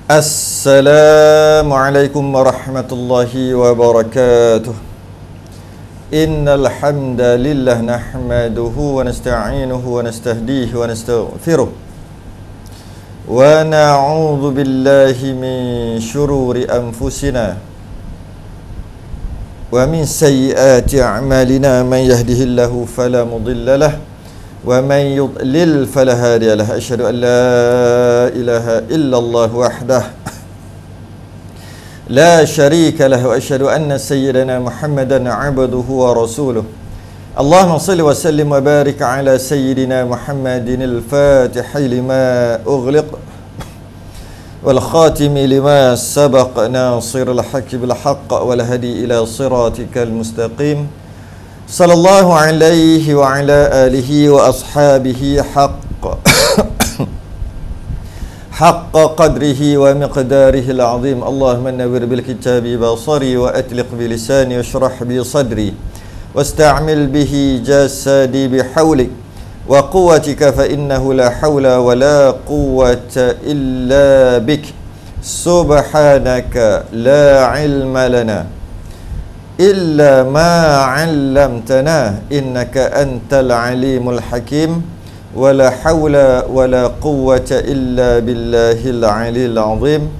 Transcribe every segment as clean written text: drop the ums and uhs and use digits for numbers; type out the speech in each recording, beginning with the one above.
Assalamualaikum warahmatullahi wabarakatuh. Innal hamdalillah nahmaduhu wa nasta'inuhu wa nastahdihi wa nastaghfiruh. Wa na'udzu billahi min syururi anfusina wa min sayyiati a'malina. Man yahdihillahu fala mudilla lahu wa man yudlil fala hadiya lahu. Asyhadu an la ilaha illallah wahdahu la syarika lahu wa asyhadu anna sayyidana Muhammadan 'abduhu wa rasuluh. Allahumma shalli wa sallim wa barik ala sayyidina Muhammadin al-Fatihi lima ughliq wal khatimi lima sabaq nasiril haqqi bil haqq wal hadi ila siratikal mustaqim. Sallallahu alaihi wa ala alihi wa ashabihi haqqa qadrihi wa miqdarihi al-azim. Allahumma nawwir bil kitabi basari wa atliq bi lisani washrah bi sadri wasta'mil bihi jasadi bihawlik wa quwwatika fa innahu la hawla wa la quwwata illa bik. Subhanaka la ilma lana illa ma 'allamtana innaka antal alimul hakim. Wala hawla wala quwwata illa billahil aliyil azim.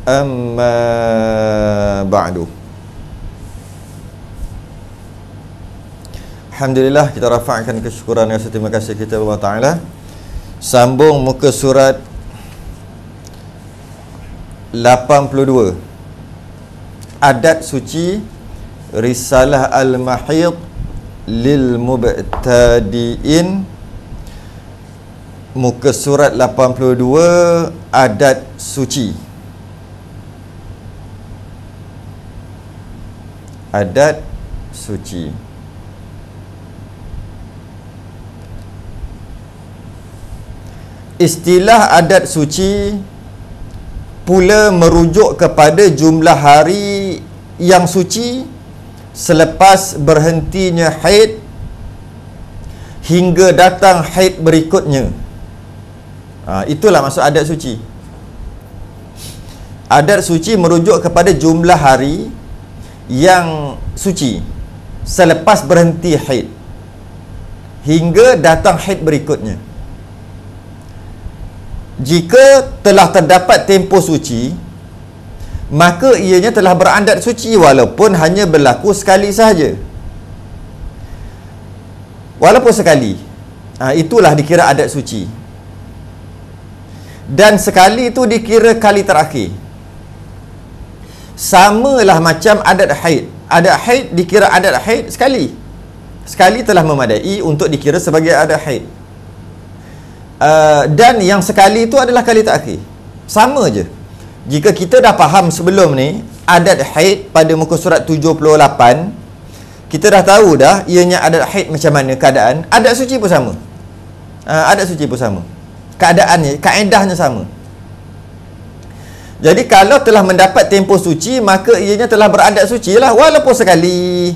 Amma ba'du. Alhamdulillah, kita rafa'kan kesyukuran dan terima kasih kita kepada Allah Ta'ala. Sambung muka surat 82, Adat Suci Risalah Al-Mahid Lil Mubtadi'in. Muka surat 82, Adat Suci. Adat Suci. Istilah adat suci pula merujuk kepada jumlah hari yang suci selepas berhentinya haid hingga datang haid berikutnya. Itulah maksud adat suci. Adat suci merujuk kepada jumlah hari yang suci selepas berhenti haid hingga datang haid berikutnya. Jika telah terdapat tempoh suci, maka ianya telah beradat suci walaupun hanya berlaku sekali sahaja. Walaupun sekali, itulah dikira adat suci. Dan sekali itu dikira kali terakhir. Samalah macam adat haid. Adat haid dikira adat haid sekali. Sekali telah memadai untuk dikira sebagai adat haid. Dan yang sekali itu adalah kali terakhir. Sama je. Jika kita dah faham sebelum ni adat haid pada muka surat 78, kita dah tahu dah ianya adat haid macam mana keadaan. Adat suci pun sama. Adat suci pun sama. Keadaannya, kaedahnya sama. Jadi kalau telah mendapat tempoh suci, maka ianya telah beradat suci lah walaupun sekali.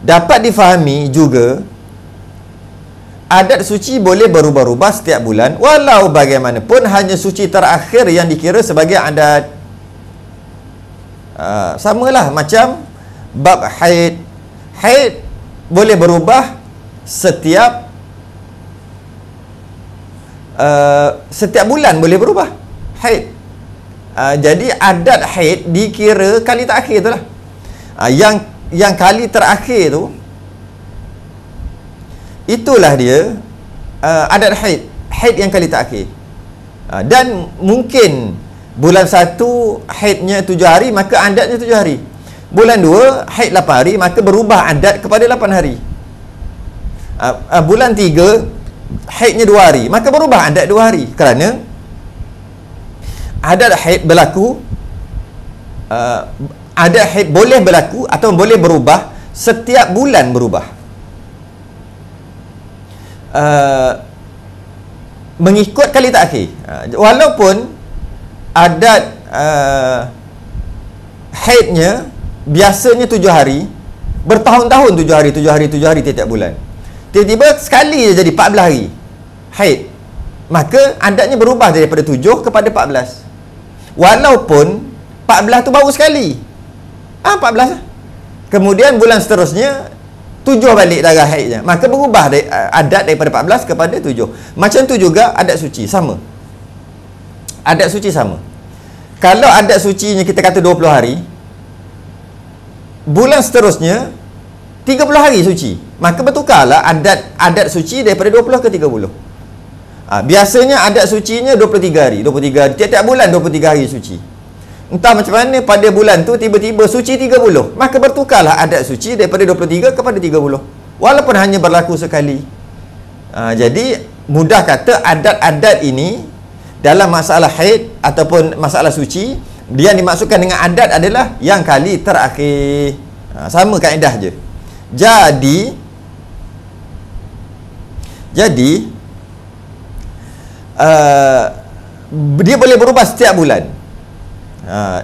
Dapat difahami juga, adat suci boleh berubah-ubah setiap bulan. Walau bagaimanapun, hanya suci terakhir yang dikira sebagai adat. Samalah macam bab haid. Haid boleh berubah setiap bulan boleh berubah haid. Jadi adat haid dikira kali terakhir tu lah. Yang kali terakhir tu, itulah dia adat haid. Haid yang kali terakhir. Dan mungkin bulan 1 haidnya 7 hari, maka adatnya 7 hari. Bulan 2 haid 8 hari, maka berubah adat kepada 8 hari. Bulan 3 haidnya 2 hari, maka berubah adat 2 hari. Kerana adat haid berlaku, adat haid boleh berlaku atau boleh berubah setiap bulan berubah. Mengikut kali terakhir. Walaupun adat haidnya biasanya 7 hari, bertahun-tahun 7 hari tiap bulan, tiba-tiba sekali je jadi 14 hari haid, maka adatnya berubah daripada 7 kepada 14. Walaupun 14 tu baru sekali. 14 lah. Kemudian bulan seterusnya 7 balik darah haidnya. Maka berubah adat daripada 14 kepada 7. Macam tu juga adat suci sama. Adat suci sama. Kalau adat sucinya kita kata 20 hari, bulan seterusnya 30 hari suci. Maka bertukarlah adat suci daripada 20 ke 30. Biasanya adat sucinya 23 hari. 23 hari. Tiap-tiap bulan 23 hari suci. Entah macam mana pada bulan tu tiba-tiba suci 30. Maka bertukarlah adat suci daripada 23 kepada 30. Walaupun hanya berlaku sekali. Jadi mudah kata adat-adat ini dalam masalah haid ataupun masalah suci, dia dimaksudkan dengan adat adalah yang kali terakhir. Sama kaedah je. Jadi dia boleh berubah setiap bulan.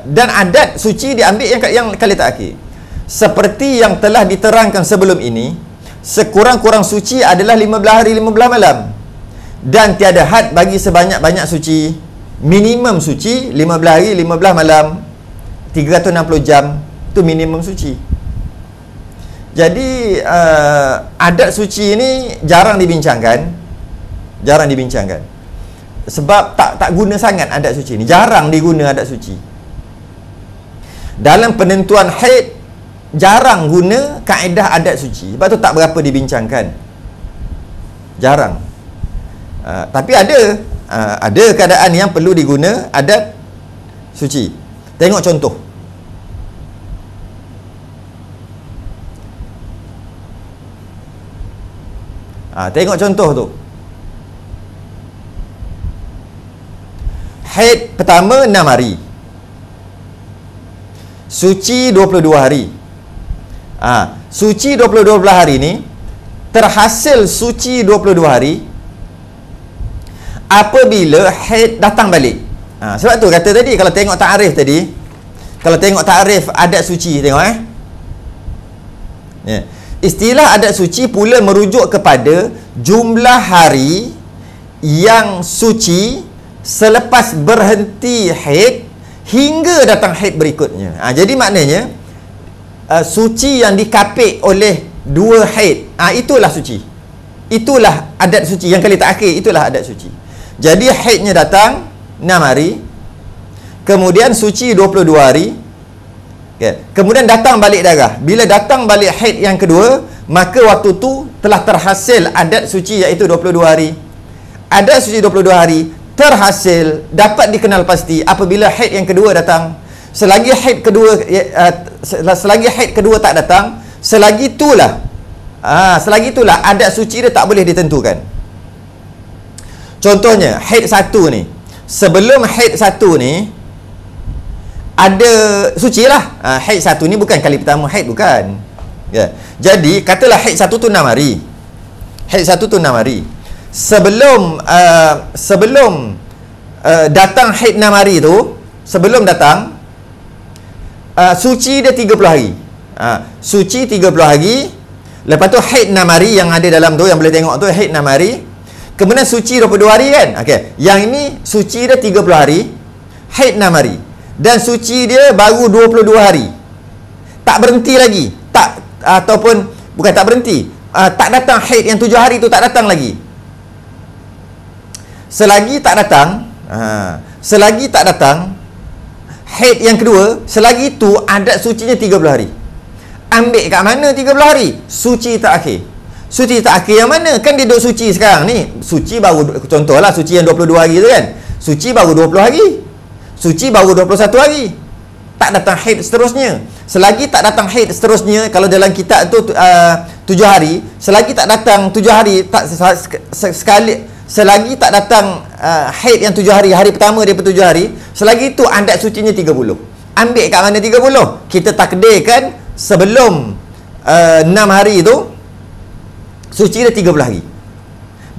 Dan adat suci diambil yang kali terakhir. Seperti yang telah diterangkan sebelum ini, sekurang-kurang suci adalah 15 hari 15 malam. Dan tiada had bagi sebanyak-banyak suci. Minimum suci 15 hari 15 malam, 360 jam. Itu minimum suci. Jadi adat suci ini jarang dibincangkan. Sebab tak guna sangat adat suci ni. Jarang diguna adat suci. Dalam penentuan haid jarang guna kaedah adat suci. Sebab tu tak berapa dibincangkan. Jarang. Tapi ada keadaan yang perlu diguna adat suci. Tengok contoh. Tengok contoh tu. Haid pertama 6 hari. Suci 22 hari. Suci 22 hari ni terhasil suci 22 hari apabila haid datang balik. Sebab tu kata tadi, kalau tengok ta'arif tadi, kalau tengok ta'arif adat suci, tengok istilah adat suci pula merujuk kepada jumlah hari yang suci selepas berhenti haid hingga datang haid berikutnya. Jadi maknanya suci yang dikapit oleh 2 haid, itulah suci. Itulah adat suci yang kali terakhir. Itulah adat suci. Jadi haidnya datang 6 hari, kemudian suci 22 hari, kemudian datang balik darah. Bila datang balik haid yang kedua, maka waktu tu telah terhasil adat suci iaitu 22 hari. Adat suci 22 hari terhasil, dapat dikenal pasti apabila haid yang kedua datang. Selagi haid kedua tak datang, selagi itulah adat suci dia tak boleh ditentukan. Contohnya haid 1 ni, sebelum haid 1 ni ada suci lah. Haid 1 ni bukan kali pertama haid, bukan. Jadi katalah haid 1 tu 6 hari. Haid 1 tu 6 hari. Sebelum datang haid 6 hari tu, sebelum datang suci dia 30 hari. Suci 30 hari. Lepas tu haid 6 hari yang ada dalam tu, yang boleh tengok tu haid 6 hari. Kemudian suci 22 hari kan. Yang ini suci dia 30 hari, haid 6 hari. Dan suci dia baru 22 hari. Tak berhenti lagi. Ataupun bukan tak berhenti, tak datang haid yang 7 hari tu, tak datang lagi. Selagi tak datang haid yang kedua, selagi tu adat sucinya 30 hari. Ambil kat mana 30 hari? Suci terakhir. Suci terakhir yang mana? Kan dia duduk suci sekarang ni. Suci baru, contohlah suci yang 22 hari tu kan, suci baru 20 hari, suci baru 21 hari. Tak datang haid seterusnya. Selagi tak datang haid seterusnya, kalau dalam kitab tu 7 hari, selagi tak datang 7 hari, selagi tak datang haid yang 7 hari, hari pertama daripada 7 hari, selagi itu adat sucinya 30. Ambil kat mana 30? Kita takdirkan sebelum 6 hari tu suci dia 30 hari.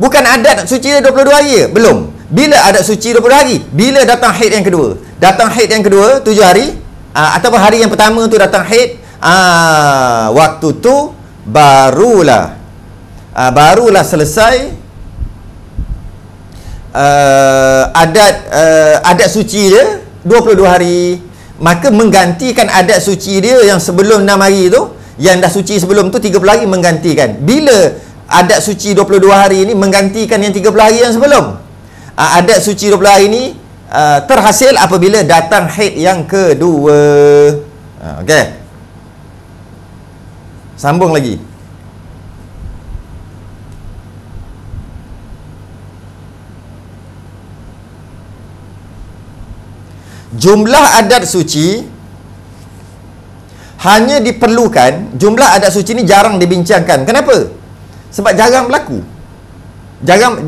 Bukan adat suci dia 22 hari je. Belum. Bila adat suci 20 hari? Bila datang haid yang kedua. Datang haid yang kedua 7 hari, ataupun hari yang pertama tu datang haid, waktu tu barulah selesai adat suci dia 22 hari. Maka menggantikan adat suci dia yang sebelum 6 hari tu, yang dah suci sebelum tu 30 hari menggantikan. Bila adat suci 22 hari ni menggantikan yang 30 hari yang sebelum. Adat suci 20 hari ni terhasil apabila datang haid yang kedua. Okey. Sambung lagi. Jumlah adat suci hanya diperlukan, jumlah adat suci ni jarang dibincangkan. Kenapa? Sebab jarang berlaku.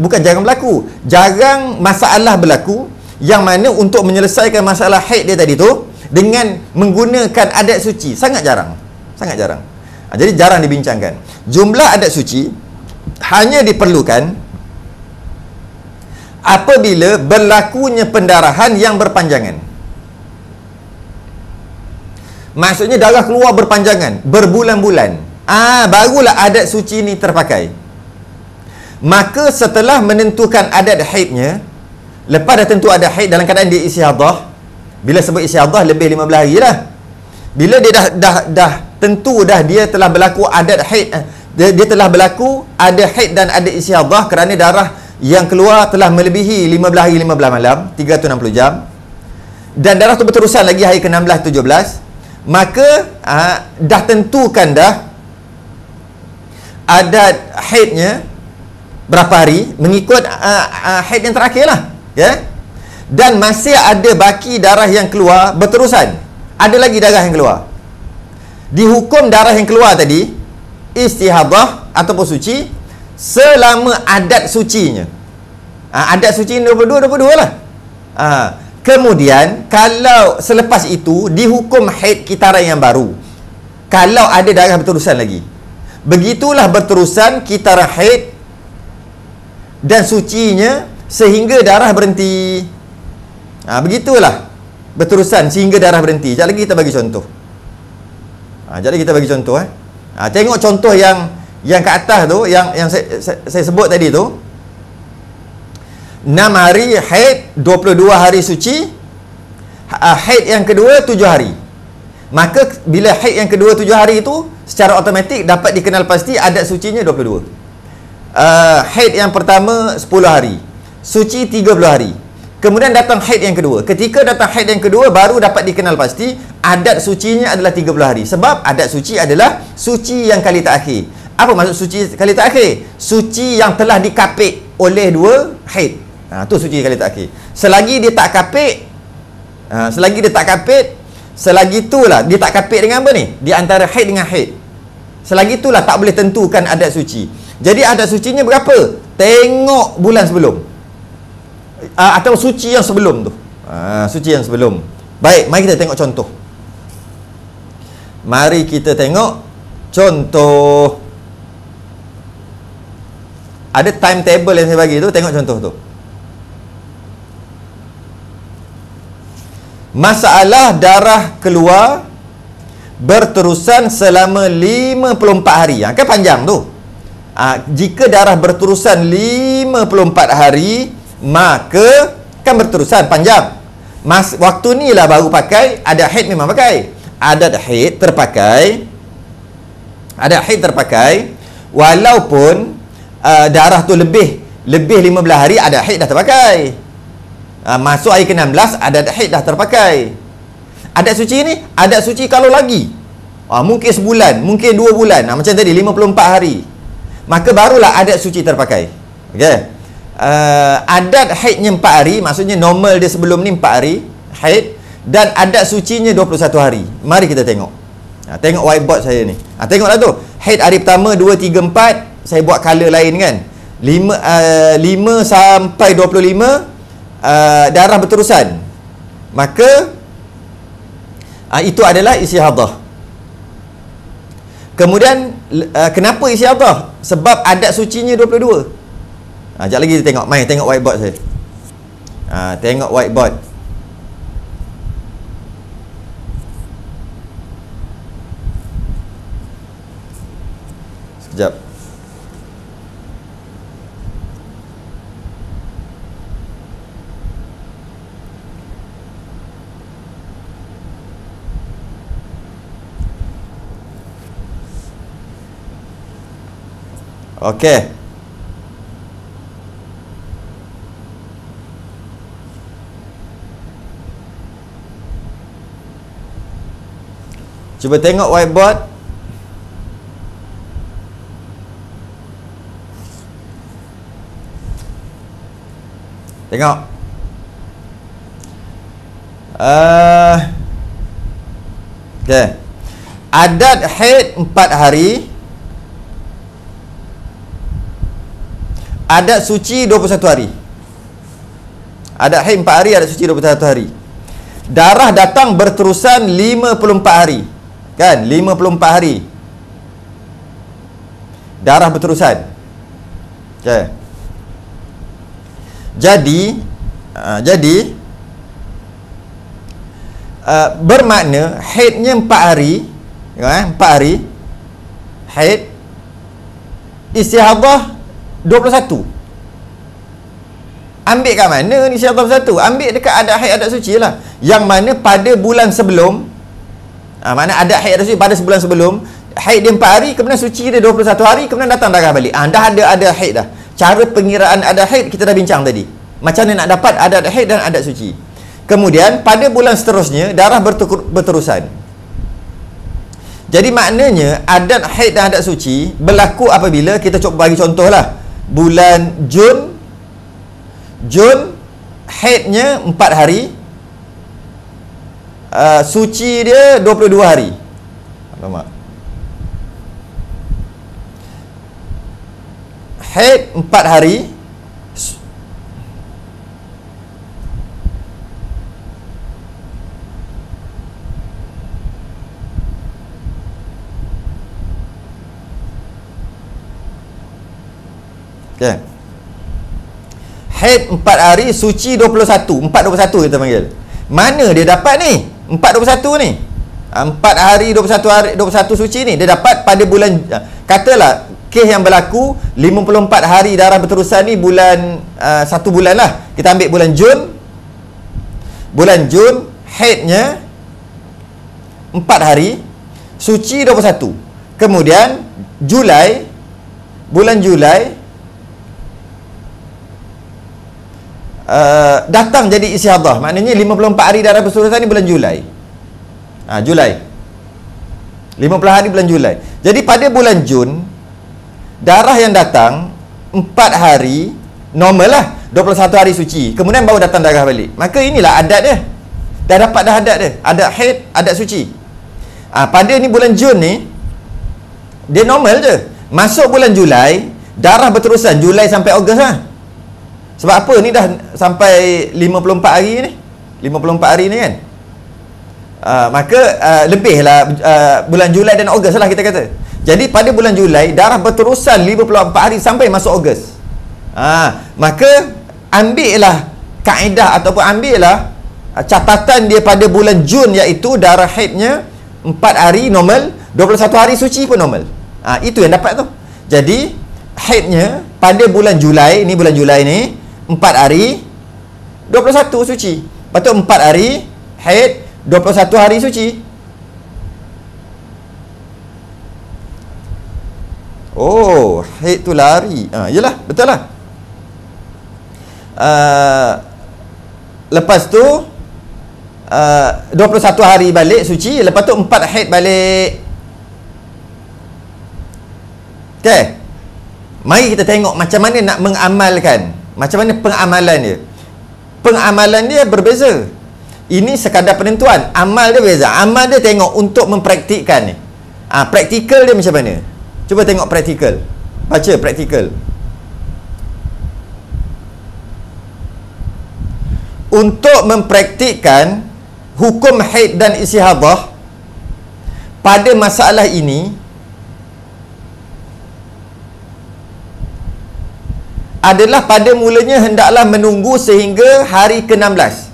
Bukan jarang berlaku, jarang masalah berlaku yang mana untuk menyelesaikan masalah haid dia tadi tu dengan menggunakan adat suci. Sangat jarang. Jadi jarang dibincangkan. Jumlah adat suci hanya diperlukan apabila berlakunya pendarahan yang berpanjangan. Maksudnya darah keluar berpanjangan, berbulan-bulan. Barulah adat suci ni terpakai. Maka setelah menentukan adat haidnya, lepas dah tentu adat haid dalam keadaan dia istihadah. Bila sebut istihadah lebih 15 hari dah. Bila dia dah tentu dah dia telah berlaku adat haid, dia telah berlaku ada haid dan ada istihadah kerana darah yang keluar telah melebihi 15 hari 15 malam, 360 jam. Dan darah tu berterusan lagi hari ke-16 17. Maka dah tentukan dah adat haidnya berapa hari mengikut haid yang terakhir lah, ya. Dan masih ada baki darah yang keluar berterusan, ada lagi darah yang keluar. Dihukum darah yang keluar tadi istihadah ataupun suci selama adat sucinya. Adat suci 22 lah. Kemudian kalau selepas itu dihukum haid kitaran yang baru, kalau ada darah berterusan lagi. Begitulah berterusan kitaran haid dan sucinya sehingga darah berhenti. Begitulah berterusan sehingga darah berhenti. Sekejap lagi kita bagi contoh. Tengok contoh yang ke atas tu, yang saya sebut tadi tu. 6 hari haid, 22 hari suci. Haid yang kedua 7 hari. Maka bila haid yang kedua 7 hari itu secara automatik dapat dikenal pasti adat sucinya 22. Haid yang pertama 10 hari, suci 30 hari. Kemudian datang haid yang kedua. Ketika datang haid yang kedua baru dapat dikenal pasti adat sucinya adalah 30 hari. Sebab adat suci adalah suci yang kali terakhir. Apa maksud suci kali terakhir? Suci yang telah dikapit oleh 2 haid. Tu suci kali terakhir. Selagi dia tak kapit, selagi itulah dia tak kapit dengan apa ni? Di antara haid dengan haid. Selagi itulah tak boleh tentukan adat suci. Jadi adat sucinya berapa? Tengok bulan sebelum. Atau suci yang sebelum tu. Suci yang sebelum. Baik, mari kita tengok contoh. Mari kita tengok contoh. Ada timetable yang saya bagi tu, tengok contoh tu. Masalah darah keluar berterusan selama 54 hari. Kan panjang tu. Jika darah berterusan 54 hari, maka kan berterusan panjang. Waktu ni lah baru pakai. Adat haid memang pakai. Adat haid terpakai. Walaupun darah tu lebih 15 hari, adat haid dah terpakai. Masuk hari ke-16 adat haid dah terpakai. Adat suci ni, adat suci kalau lagi mungkin sebulan, mungkin 2 bulan, macam tadi 54 hari, maka barulah adat suci terpakai. Okey. Adat haidnya 4 hari, maksudnya normal dia sebelum ni 4 hari haid, dan adat sucinya 21 hari. Mari kita tengok. Tengok whiteboard saya ni. Tengoklah tu. Haid hari pertama 2 3 4 saya buat color lain kan. 5 sampai 25 darah berterusan. Maka itu adalah istihadah. Kemudian kenapa istihadah? Sebab adat sucinya 22. Sekejap lagi kita tengok. Mai tengok whiteboard saya. Tengok whiteboard. Sekejap. Okey. Cuba tengok whiteboard. Tengok. Okey. Adat haid 4 hari. Adat suci 21 hari. Adat haid 4 hari, adat suci 21 hari. Darah datang berterusan 54 hari. Kan? 54 hari. Darah berterusan. Okey. Jadi bermakna haidnya 4 hari. 4 hari. Haid. Istihadah 21. Ambil kat mana ni istihadah 21? Ambil dekat adat haid adat suci lah. Yang mana pada bulan sebelum, mana adat haid adat suci pada sebulan sebelum, haid dia 4 hari, kemudian suci dia 21 hari, kemudian datang darah balik. Dah ada haid dah. Cara pengiraan adat haid kita dah bincang tadi. Macam mana nak dapat adat haid dan adat suci. Kemudian pada bulan seterusnya darah berterusan. Jadi maknanya adat haid dan adat suci berlaku apabila kita cuba bagi contohlah. Bulan Jun haidnya 4 hari. Suci dia 22 hari. Alamak. Haid 4 hari. Okay. Haid 4 hari, suci 21. 4-21 kita panggil. Mana dia dapat ni? 4-21 ni. 4 hari 21 hari 21 suci ni dia dapat pada bulan, katalah kes yang berlaku 54 hari darah berterusan ni bulan 1 bulan lah. Kita ambil bulan Jun. Bulan Jun haidnya 4 hari, suci 21. Kemudian Julai, bulan Julai datang jadi istihadah. Maknanya 54 hari darah berterusan ni bulan Julai. Julai 50 hari bulan Julai. Jadi pada bulan Jun darah yang datang 4 hari normal lah, 21 hari suci, kemudian baru datang darah balik. Maka inilah adat dia. Dah dapat dah adat dia. Adat haid, adat suci. Pada ni bulan Jun ni dia normal je. Masuk bulan Julai darah berterusan Julai sampai Ogos lah. Sebab apa ni dah sampai 54 hari ni. 54 hari ni kan. Maka lebihlah bulan Julai dan Ogos lah kita kata. Jadi pada bulan Julai darah berterusan 54 hari sampai masuk Ogos. Maka ambillah kaedah ataupun ambillah catatan dia pada bulan Jun, iaitu darah haidnya 4 hari normal, 21 hari suci pun normal. Itu yang dapat tu. Jadi haidnya pada bulan Julai ni, bulan Julai ni 4 hari 21 suci. Patut 4 hari haid, 21 hari suci. Oh, haid tu lari. Yelah, betul lah. Lepas tu 21 hari balik suci, lepas tu 4 haid balik. Okay. Mari kita tengok macam mana nak mengamalkan. Macam mana pengamalan dia. Pengamalan dia berbeza. Ini sekadar penentuan. Amal dia beza. Amal dia tengok untuk mempraktikkan ni. Praktikal dia macam mana? Cuba tengok praktikal. Baca praktikal. Untuk mempraktikkan hukum haid dan istihadah pada masalah ini, adalah pada mulanya hendaklah menunggu sehingga hari ke-16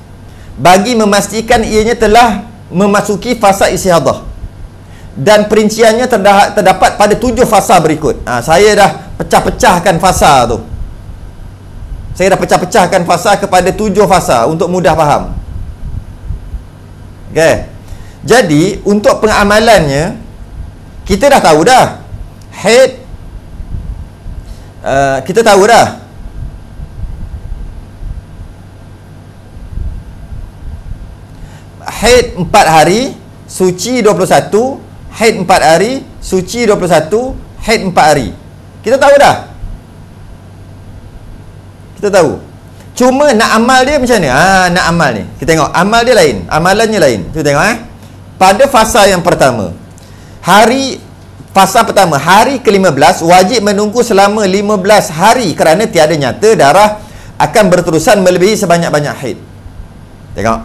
bagi memastikan ianya telah memasuki fasa istihadah, dan perinciannya terdapat pada 7 fasa berikut. Saya dah pecah-pecahkan fasa tu. Saya dah pecah-pecahkan fasa kepada 7 fasa untuk mudah faham. Okay. Jadi untuk pengamalannya kita dah tahu dah. Haid kita tahu dah. Haid 4 hari, suci 21, haid 4 hari, suci 21, haid 4 hari. Kita tahu dah. Kita tahu. Cuma nak amal dia macam mana? Nak amal ni. Kita tengok amal dia lain, amalannya lain. Kita tengok pada fasa yang pertama. Fasa pertama, hari ke-15 wajib menunggu selama 15 hari kerana tiada nyata darah akan berterusan melebihi sebanyak-banyak haid. Tengok.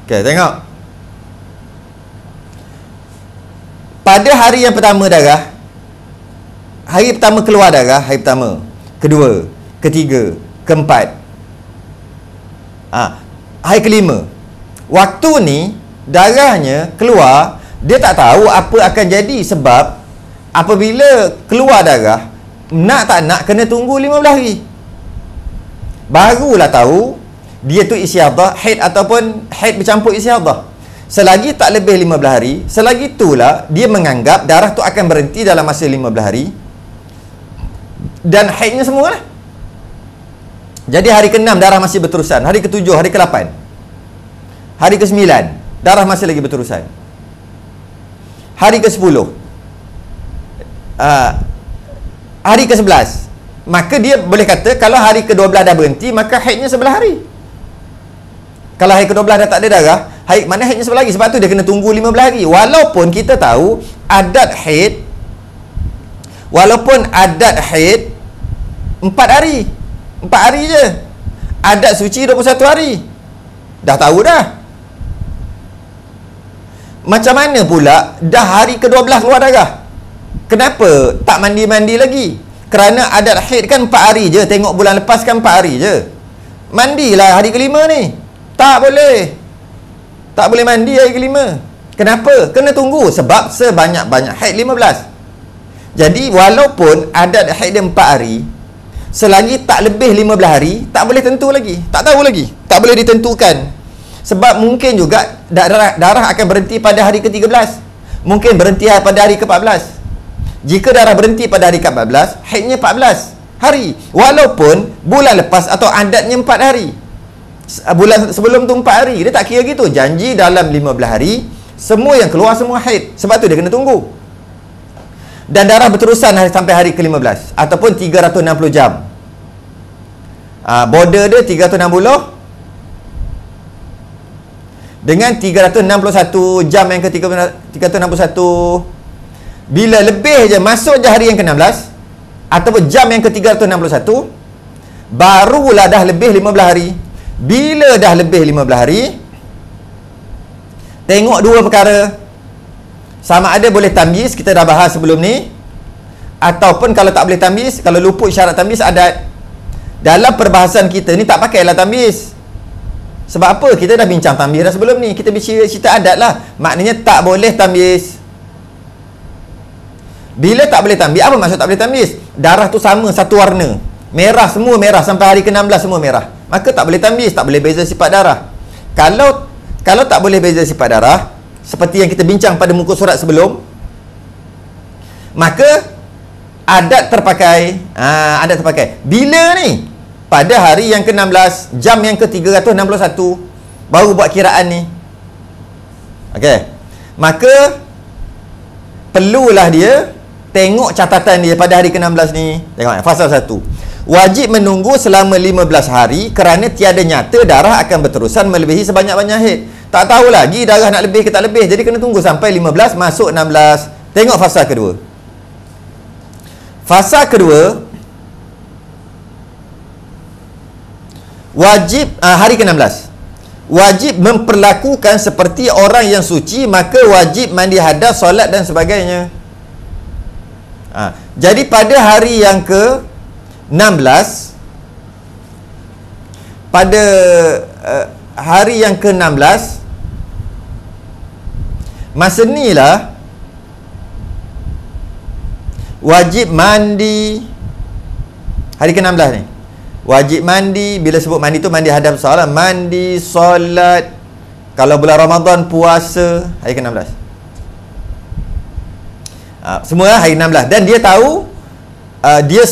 Okey, tengok. Pada hari yang pertama darah, hari pertama keluar darah, hari pertama, kedua, ketiga, keempat, hari kelima. Waktu ni darahnya keluar, dia tak tahu apa akan jadi sebab apabila keluar darah, nak tak nak kena tunggu 15 hari. Barulah tahu dia tu istihadah, haid ataupun haid bercampur istihadah. Selagi tak lebih 15 hari, selagi itulah dia menganggap darah tu akan berhenti dalam masa 15 hari dan haidnya semua lah. Jadi hari ke-6 darah masih berterusan, hari ke-7, hari ke-8, hari ke-9 darah masih lagi berterusan, hari ke-10, hari ke-11, maka dia boleh kata kalau hari ke-12 dah berhenti, maka haidnya 11 hari. Kalau hari ke-12 dah tak ada darah, haid mana haidnya 11 lagi. Sebab tu dia kena tunggu 15 hari. Walaupun kita tahu adat haid 4 hari. 4 hari je. Adat suci 21 hari. Dah tahu dah. Macam mana pula dah hari ke-12 keluar darah? Kenapa tak mandi-mandi lagi? Kerana adat haid kan 4 hari je. Tengok bulan lepas kan 4 hari je. Mandilah hari ke-5 ni. Tak boleh. Tak boleh mandi hari ke-5. Kenapa? Kena tunggu sebab sebanyak-banyak haid 15. Jadi walaupun adat haid dia 4 hari, selagi tak lebih 15 hari, tak boleh tentu lagi. Tak tahu lagi. Tak boleh ditentukan. Sebab mungkin juga darah akan berhenti pada hari ke-13. Mungkin berhenti pada hari ke-14. Jika darah berhenti pada hari ke-14, haidnya 14 hari. Walaupun bulan lepas atau adatnya 4 hari. Bulan sebelum tu 4 hari. Dia tak kira gitu. Janji dalam 15 hari semua yang keluar semua haid. Sebab tu dia kena tunggu. Dan darah berterusan sampai hari ke-15 ataupun 360 jam. Border dia 360 dengan 361 jam yang ke-361. Bila lebih je masuk je hari yang ke-16 ataupun jam yang ke-361, barulah dah lebih 15 hari. Bila dah lebih 15 hari, tengok dua perkara. Sama ada boleh tamyiz, kita dah bahas sebelum ni, ataupun kalau tak boleh tamyiz, kalau luput syarat tamyiz, adat. Dalam perbahasan kita ni tak pakailah tamyiz. Sebab apa? Kita dah bincang tamyiz dah sebelum ni. Kita bincang cerita adat lah. Maknanya tak boleh tamyiz. Bila tak boleh tamyiz, apa maksud tak boleh tamyiz? Darah tu sama, satu warna, merah, semua merah, sampai hari ke-16 semua merah, maka tak boleh tamyiz, tak boleh beza sifat darah. Kalau tak boleh beza sifat darah, seperti yang kita bincang pada muka surat sebelum, maka adat terpakai. Adat terpakai bila ni? Pada hari yang ke-16, jam yang ke-361, baru buat kiraan ni. Okey. Maka perlulah dia tengok catatan dia pada hari ke-16 ni. Tengok fasa 1. Wajib menunggu selama 15 hari kerana tiada nyata darah akan berterusan melebihi sebanyak-banyak haid. Tak tahu lagi darah nak lebih ke tak lebih. Jadi kena tunggu sampai 15 masuk 16. Tengok fasa kedua. Fasa kedua, wajib hari ke-16. Wajib memperlakukan seperti orang yang suci, maka wajib mandi hadas, solat dan sebagainya. Jadi pada hari yang ke-16, pada hari yang ke-16, masa ni lah wajib mandi. Hari ke-16 ni wajib mandi. Bila sebut mandi tu mandi hadap solat, mandi, solat, Kalau bulan Ramadan puasa hari ke-16. Semua hari 16. Dan dia tahu dia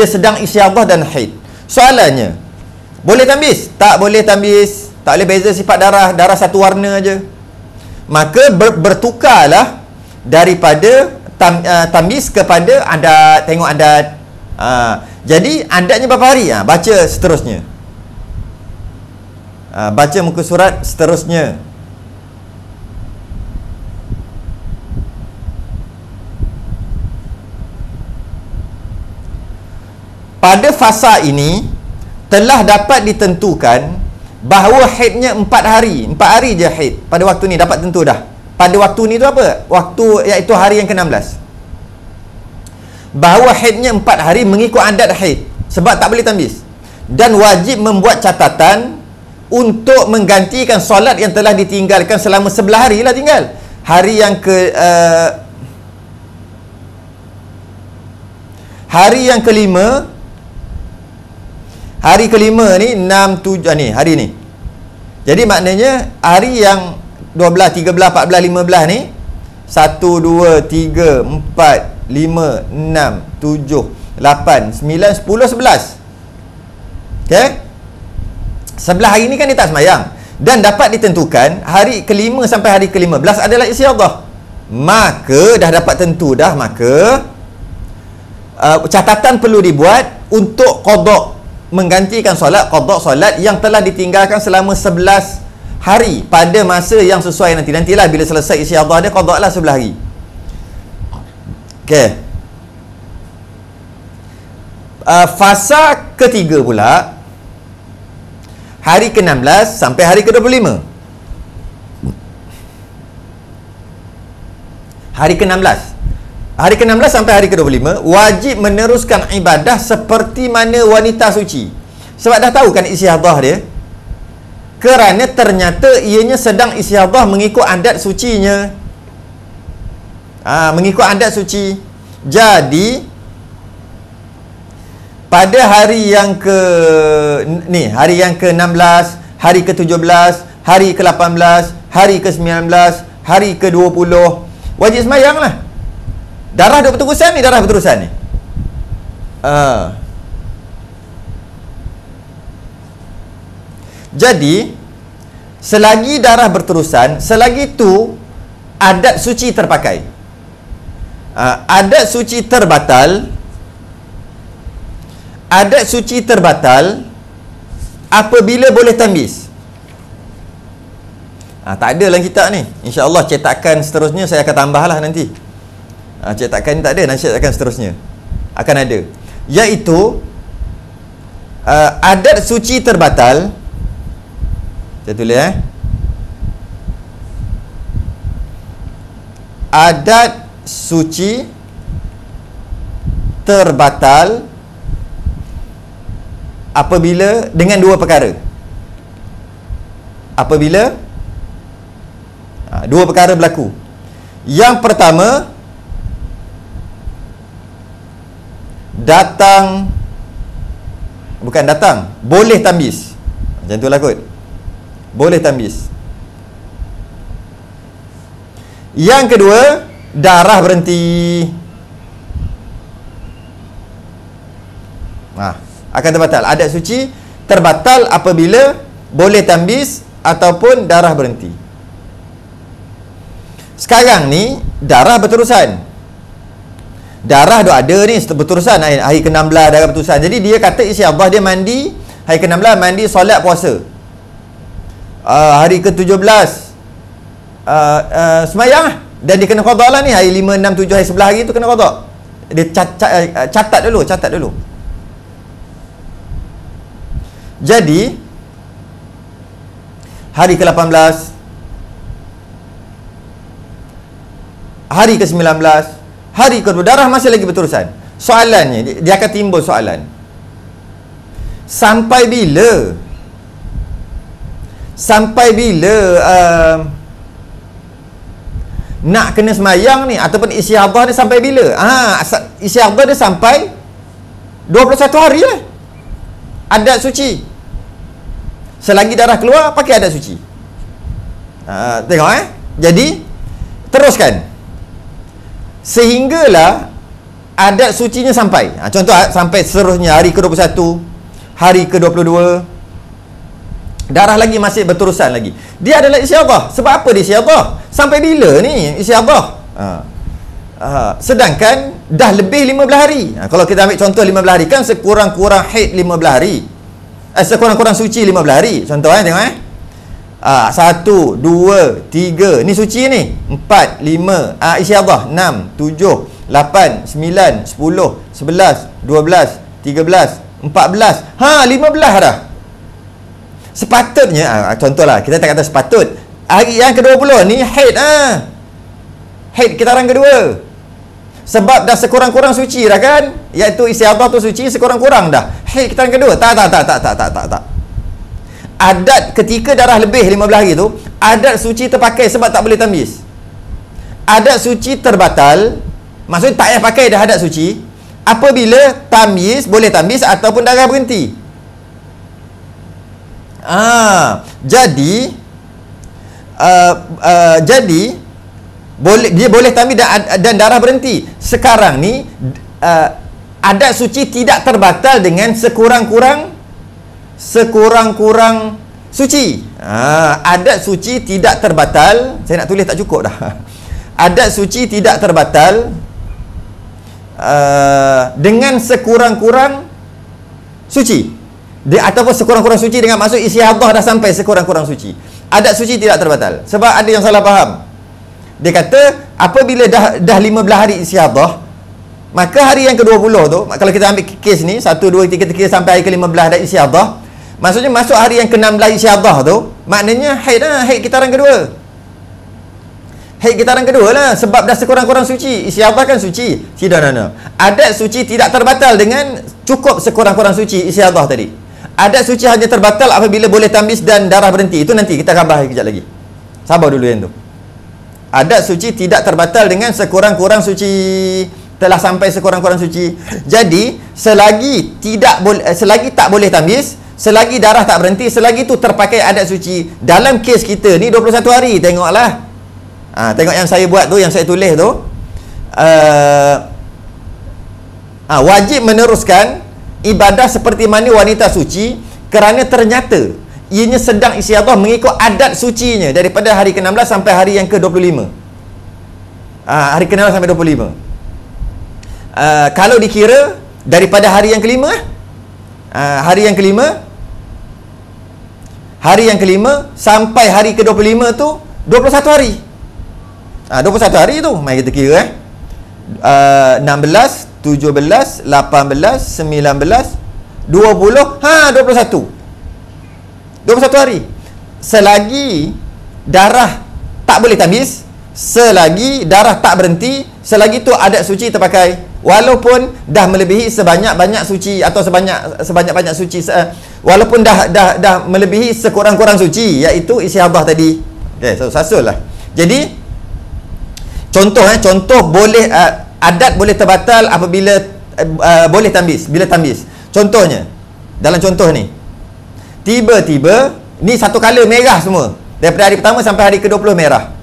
sedang istiadah dan haid. Soalannya, boleh tambis? Tak boleh tambis. Tak boleh beza sifat darah satu warna aja. Maka bertukarlah daripada tambis kepada adat. Tengok adat. Jadi adatnya berapa hari? Baca seterusnya. Baca muka surat seterusnya. Pada fasa ini telah dapat ditentukan bahawa haidnya 4 hari. 4 hari je haid. Pada waktu ni dapat tentu dah. Pada waktu ni tu apa? Waktu iaitu hari yang ke-16. Bahawa haidnya 4 hari mengikut adat haid. Sebab tak boleh tambis. Dan wajib membuat catatan untuk menggantikan solat yang telah ditinggalkan selama 11 hari lah tinggal. Hari yang kelima. Hari kelima ni 6, 7 ni, hari ni. Jadi maknanya hari yang 12, 13, 14, 15 ni 1, 2, 3, 4, 5, 6, 7, 8, 9, 10, 11. Okay? 11 hari ni kan dia tak semayang. Dan dapat ditentukan hari kelima sampai hari ke-15 adalah istiadah. Maka dah dapat tentu dah. Maka catatan perlu dibuat untuk qada, menggantikan solat, qada solat yang telah ditinggalkan selama 11 hari pada masa yang sesuai nanti. Nantilah bila selesai istiadah dia, qada lah 11 hari. Okey. Fasa ketiga pula, hari ke-16 sampai hari ke-25. Hari ke-16. Hari ke-16 sampai hari ke-25 wajib meneruskan ibadah seperti mana wanita suci. Sebab dah tahu kan istiadah dia. Kerana ternyata ianya sedang istiadah mengikut adat sucinya. Mengikut adat suci. Jadi pada hari yang hari yang ke-16, hari ke-17, hari ke-18, hari ke-19, hari ke-20 wajib semayang lah. Darah dah berterusan ni, darah berterusan ni. Jadi selagi darah berterusan, selagi tu adat suci terpakai. Adat suci terbatal. Adat suci terbatal apabila boleh tambis. Tak ada dalam kitab ni. InsyaAllah cetakan seterusnya saya akan tambahlah nanti. Cetakan ni tak ada, nanti cetakan seterusnya akan ada. Iaitu adat suci terbatal. Saya tulis adat suci terbatal apabila dengan dua perkara. Apabila dua perkara berlaku. Yang pertama, boleh tambis. Macam tu lah kot. Boleh tambis. Yang kedua, darah berhenti. Akan terbatal. Adat suci terbatal apabila boleh tambis ataupun darah berhenti. Sekarang ni darah berterusan. Darah dah ada ni berterusan hari ke-16 darah berterusan. Jadi dia kata istiadah dia mandi hari ke-16, mandi solat puasa. Hari ke-17 semayang lah. Dan dia kena qada lah ni. Hari 5, 6, 7, hari 11 hari tu kena qada. Dia catat dulu. Jadi hari ke-18, hari ke-19, hari ke-20, darah masih lagi berterusan. Soalannya, dia akan timbul soalan. Sampai bila nak kena semayang ni, ataupun istiadah ni sampai bila? Istiadah dia sampai 21 hari lah. Adat suci. Selagi darah keluar, pakai adat suci. Tengok Jadi teruskan sehinggalah adat sucinya sampai. Contoh sampai seterusnya hari ke-21, hari ke-22, darah lagi masih berterusan lagi. Dia adalah istiadah. Sebab apa dia istiadah? Sampai bila ni istiadah? Sedangkan dah lebih 15 hari. Kalau kita ambil contoh 15 hari, kan sekurang-kurang haid 15 hari. Sekurang-kurang suci 15 hari. Contoh tengok 1, 2, 3. Ni suci ni. 4, 5, istiadah 6, 7, 8, 9, 10, 11, 12, 13, 14. 15 dah. Sepatutnya, contohlah, kita tak kata sepatut. Hari yang ke-20 ni haid haid kitaran kedua. Sebab dah sekurang-kurang suci dah kan? Iaitu istiadah tu suci sekurang-kurang dah. Haid kitaran kedua. Tak. Adat ketika darah lebih 15 hari tu, adat suci terpakai sebab tak boleh tamyiz. Adat suci terbatal, maksudnya tak payah pakai dah adat suci apabila tamyiz, boleh tamyiz ataupun darah berhenti. Jadi dia boleh tamyiz dan darah berhenti. Sekarang ni adat suci tidak terbatal dengan sekurang-kurang suci. Adat suci tidak terbatal. Saya nak tulis tak cukup dah. Adat suci tidak terbatal dengan sekurang-kurang suci. Ataupun sekurang-kurang suci dengan maksud istiadah dah sampai sekurang-kurang suci. Adat suci tidak terbatal. Sebab ada yang salah faham. Dia kata apabila dah 15 hari istiadah, maka hari yang ke-20 tu, kalau kita ambil kes ni 1, 2, 3 sampai hari ke-15 dah istiadah, maksudnya masuk hari yang ke-16 istiadah tu, maknanya haid kitaran kedua. Haid kitaran kedua lah, sebab dah sekurang-kurang suci. Istiadah kan suci. Tidak. Adat suci tidak terbatal dengan cukup sekurang-kurang suci istiadah tadi. Adat suci hanya terbatal apabila boleh tamyiz dan darah berhenti. Itu nanti kita akan bahas kejap lagi. Sabar dulu yang tu. Adat suci tidak terbatal dengan sekurang-kurang suci. Telah sampai sekurang-kurang suci. Jadi selagi tak boleh tamyiz, selagi darah tak berhenti, selagi tu terpakai adat suci. Dalam kes kita ni 21 hari. Tengoklah. Tengok yang saya buat tu, yang saya tulis tu. Wajib meneruskan ibadah seperti mana wanita suci kerana ternyata ianya sedang istiadah mengikut adat sucinya daripada hari ke-16 sampai hari yang ke-25. Hari ke-16 sampai 25. Kalau dikira daripada hari yang kelima, hari yang kelima sampai hari ke-25 tu 21 hari. 21 hari tu mari kita kira 16, 17, 18, 19, 20, 21 hari. Selagi darah tak boleh tamyiz, selagi darah tak berhenti, selagi tu adat suci terpakai, walaupun dah melebihi sebanyak-banyak suci atau sebanyak-banyak suci, walaupun dah melebihi sekurang-kurang suci, iaitu istiadah tadi. Okey, so sasul lah. Jadi contoh boleh adat boleh terbatal apabila boleh tamyiz, bila tamyiz. Contohnya, dalam contoh ni, tiba-tiba ni satu kala merah semua. Daripada hari pertama sampai hari ke-20 merah.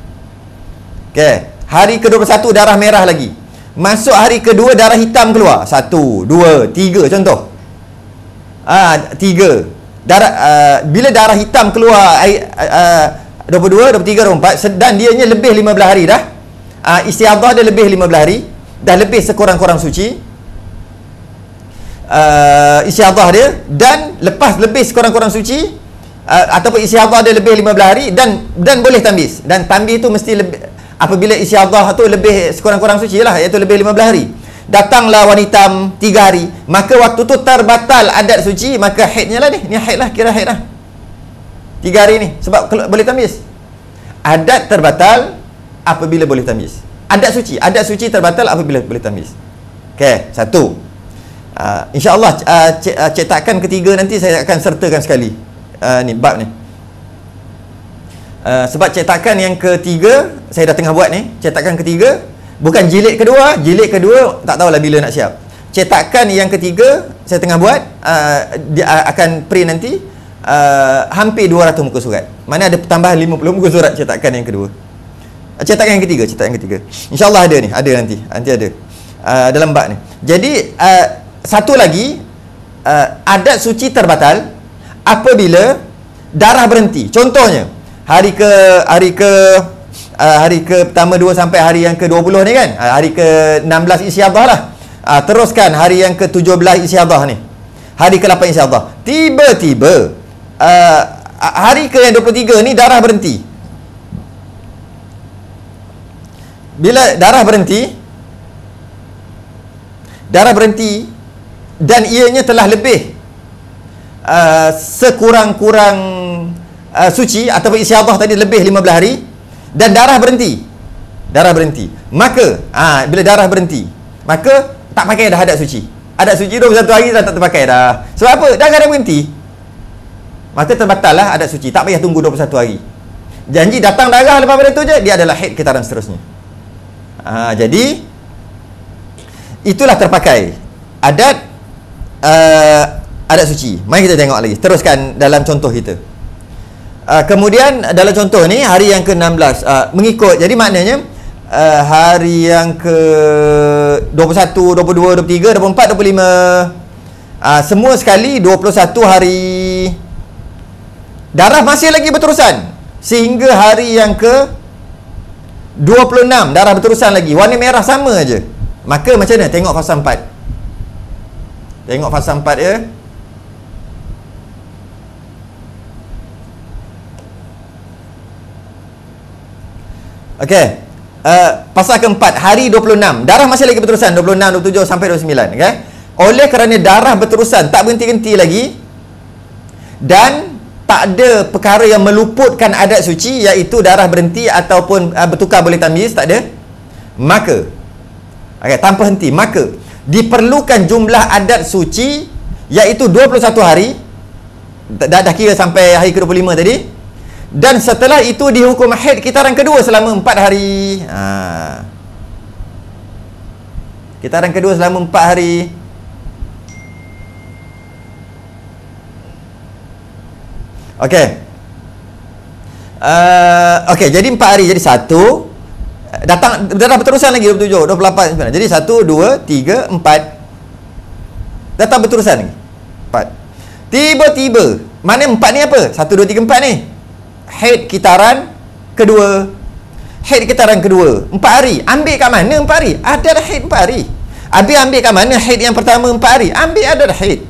Okey, hari ke-21 darah merah lagi. Masuk hari kedua darah hitam keluar. 1, 2, 3 contoh. 3. Darah bila darah hitam keluar 22, 23, 24 dan dianya lebih 15 hari dah. Istiadah dia lebih 15 hari, dah lebih sekurang-kurang suci istiadah dia, dan lepas lebih sekurang-kurang suci ataupun istiadah dia lebih 15 hari dan boleh tamyiz. Dan tamyiz tu mesti lebih, apabila istiadah tu lebih sekurang-kurang suci lah, iaitu lebih 15 hari. Datanglah wanita 3 hari, maka waktu tu terbatal adat suci, maka haidnya lah ni haid lah, kira haid lah 3 hari ni, sebab boleh tamyiz. Adat terbatal apabila boleh tamyiz. Adat suci terbatal apabila boleh tamyiz. Okey, satu. InsyaAllah cetakan ketiga nanti saya akan sertakan sekali ni bab ni. Sebab cetakan yang ketiga saya dah tengah buat ni. Cetakan ketiga bukan jilid kedua tak tahulah bila nak siap. Cetakan yang ketiga saya tengah buat, dia akan print nanti. hampir 200 muka surat. Mana ada tambahan 50 muka surat cetakan yang kedua. Cetakan yang ketiga. InsyaAllah ada ni, ada nanti ada dalam bab ni. Jadi satu lagi, adat suci terbatal apabila darah berhenti. Contohnya hari ke pertama 2 sampai hari yang ke-20 ni kan, hari ke-16 isyadah lah, teruskan hari yang ke-17 isyadah ni, hari ke-8 isyadah, tiba-tiba hari ke yang 23 ni darah berhenti. Bila darah berhenti dan ianya telah lebih sekurang-kurang suci ataupun isyadah tadi lebih 15 hari dan darah berhenti, maka bila darah berhenti, maka tak pakai dah adat suci. Adat suci 21 hari tak terpakai dah. Sebab apa? Darah berhenti, maka terbatal lah adat suci. Tak payah tunggu 21 hari. Janji datang darah lepas pada tu je, dia adalah haid kitaran seterusnya. Jadi itulah terpakai adat suci. Mari kita tengok lagi. Teruskan dalam contoh kita. Kemudian dalam contoh ni hari yang ke-16 mengikut. Jadi maknanya hari yang ke-21, 22, 23, 24, 25 semua sekali 21 hari darah masih lagi berterusan sehingga hari yang ke-26 darah berterusan lagi, warna merah sama aja. Maka macam mana? Tengok fasa 4. Tengok fasa 4 ya. Okey. Fasa keempat, hari 26 darah masih lagi berterusan, 26, 27 sampai 29, okey. Oleh kerana darah berterusan tak berhenti-henti lagi dan tak ada perkara yang meluputkan adat suci, iaitu darah berhenti ataupun bertukar boleh tamyiz, tak ada, maka tanpa henti, maka diperlukan jumlah adat suci iaitu 21 hari. Dah kira sampai hari ke-25 tadi. Dan setelah itu dihukum haid kitaran kedua selama 4 hari. Kitaran kedua selama 4 hari. Okey. Okey, jadi 4 hari. Jadi 1 datang darah berterusan lagi 27, 28, 29. Jadi 1, 2, 3, 4. Datang berterusan lagi 4. Tiba-tiba, mana 4 ni apa? 1, 2, 3, 4 ni haid kitaran kedua. Haid kitaran kedua 4 hari. Ambil kat mana 4 hari? Ada haid 4 hari. Ambil kat mana haid yang pertama 4 hari? Ambil ada haid.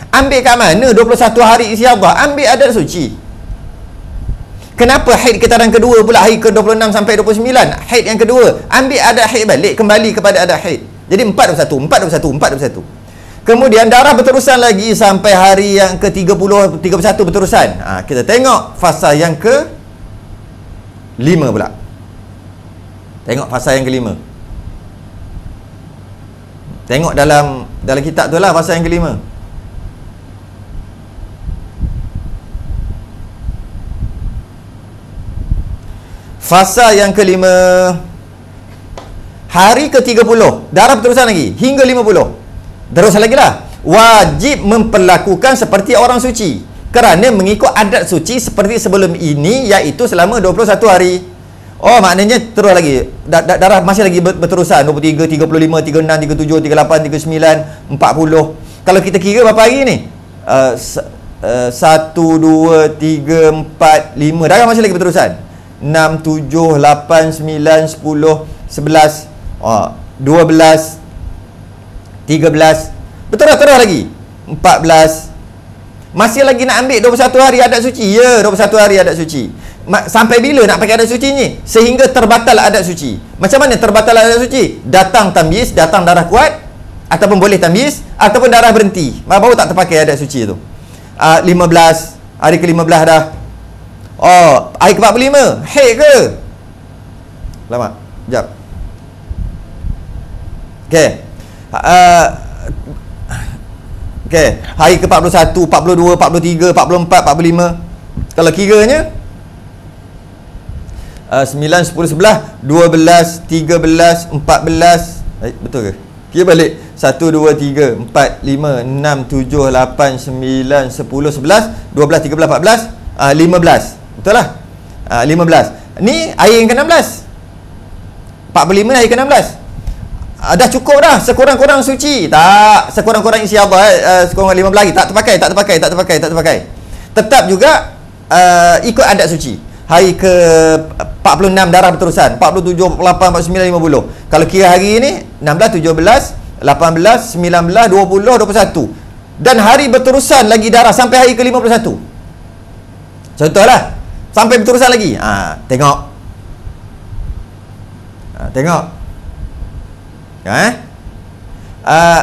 Ambil kat mana 21 hari isyadah? Ambil adat suci. Kenapa haid kitaran kedua pula hari ke-26 sampai 29? Haid yang kedua, ambil adat haid balik, kembali kepada adat haid. Jadi 4 Kemudian darah berterusan lagi sampai hari yang ke-30, 31 berterusan. Kita tengok fasa yang ke-5 pula. Tengok fasa yang ke-5. Tengok dalam kitab tu lah fasa yang ke-5. Fasa yang ke-5, hari ke-30 darah berterusan lagi hingga 50. Terus lagi lah, wajib memperlakukan seperti orang suci kerana mengikut adat suci seperti sebelum ini, iaitu selama 21 hari. Oh, maknanya terus lagi darah masih lagi berterusan 23, 35, 36, 37, 38, 39, 40. Kalau kita kira berapa hari ni? 1, 2, 3, 4, 5. Darah masih lagi berterusan 6, 7, 8, 9, 10, 11, 12, 13, betul lagi 14. Masih lagi nak ambil 21 hari adat suci. Ya, 21 hari adat suci. Sampai bila nak pakai adat suci ni? Sehingga terbatal adat suci. Macam mana terbatal adat suci? Datang tamyiz, datang darah kuat, ataupun boleh tamyiz, ataupun darah berhenti, baru tak terpakai adat suci tu. 15, hari ke-15 dah. Oh, hari ke-45 haid ke? Lama, sekejap. Okey. Okey, hari ke-41, 42, 43, 44, 45. Kalau kiranya 9, 10, 11, 12, 13, 14. Betul ke? Kira balik. 1, 2, 3, 4, 5, 6, 7, 8, 9, 10, 11, 12, 13, 14, 15. Betul lah? 15. Ni air yang ke-16. 45 air ke-16. Dah cukup dah. Sekurang-kurang suci. Tak. Sekurang-kurang isi Allah. Sekurang 15 lagi. Tak terpakai. Tetap juga ikut adat suci. Hari ke 46 darah berterusan. 47, 48, 49, 50. Kalau kira hari ni 16, 17, 18, 19, 20, 21. Dan hari berterusan lagi darah sampai hari ke-51. Contohlah. Sampai berterusan lagi. Tengok. Tengok.